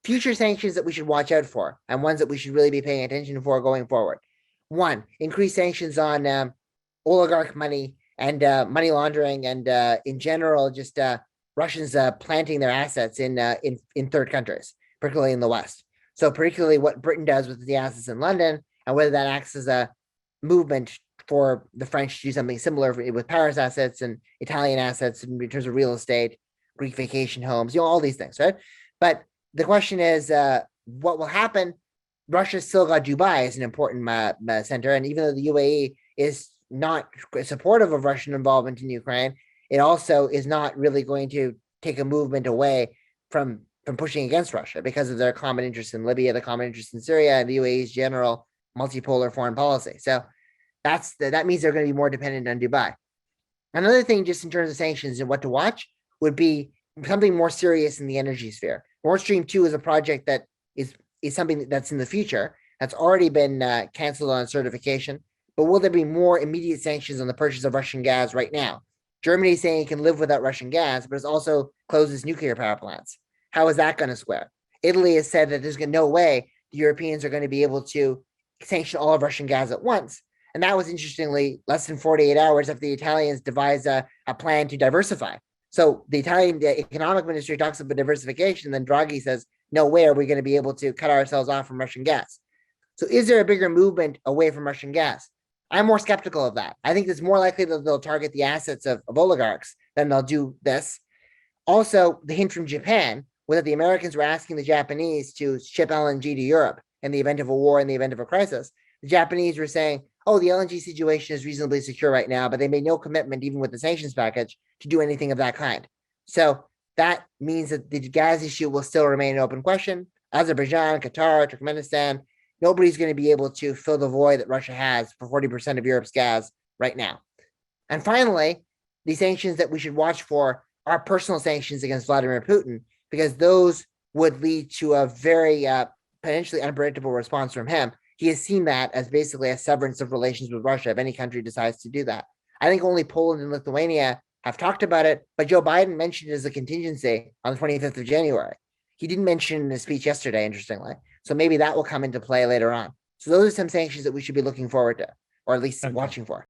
future sanctions that we should watch out for and ones that we should really be paying attention for going forward. One, increased sanctions on oligarch money and money laundering and in general, just Russians planting their assets in third countries, particularly in the West. So particularly what Britain does with the assets in London and whether that acts as a movement for the French to do something similar with Paris assets and Italian assets in terms of real estate, Greek vacation homes, all these things, right? But the question is, what will happen? Russia still got Dubai as an important center, and even though the UAE is not supportive of Russian involvement in Ukraine, it also is not really going to take a movement away from pushing against Russia because of their common interest in Libya, the common interest in Syria, and the UAE's general multipolar foreign policy. So that means they're going to be more dependent on Dubai. Another thing, just in terms of sanctions and what to watch, would be something more serious in the energy sphere. Nord Stream 2 is a project that is something that's in the future, that's already been canceled on certification. But will there be more immediate sanctions on the purchase of Russian gas right now? Germany is saying it can live without Russian gas, but it's also closed its nuclear power plants. How is that going to square? Italy has said that there's no way the Europeans are going to be able to sanction all of Russian gas at once. And that was, interestingly, less than 48 hours after the Italians devised a plan to diversify. So the Italian economic ministry talks about diversification, then Draghi says, no way are we going to be able to cut ourselves off from Russian gas. So is there a bigger movement away from Russian gas? I'm more skeptical of that. I think it's more likely that they'll target the assets of oligarchs than they'll do this. Also, the hint from Japan was that the Americans were asking the Japanese to ship LNG to Europe in the event of a war, in the event of a crisis. The Japanese were saying, oh, the LNG situation is reasonably secure right now, but they made no commitment, even with the sanctions package, to do anything of that kind. So that means that the gas issue will still remain an open question. Azerbaijan, Qatar, Turkmenistan, nobody's going to be able to fill the void that Russia has for 40% of Europe's gas right now. And finally, the sanctions that we should watch for are personal sanctions against Vladimir Putin, because those would lead to a very potentially unpredictable response from him. He has seen that as basically a severance of relations with Russia if any country decides to do that. I think only Poland and Lithuania have talked about it, but Joe Biden mentioned it as a contingency on the 25th of January. He didn't mention it in his speech yesterday, interestingly. So maybe that will come into play later on. So those are some sanctions that we should be looking forward to, or at least watching for.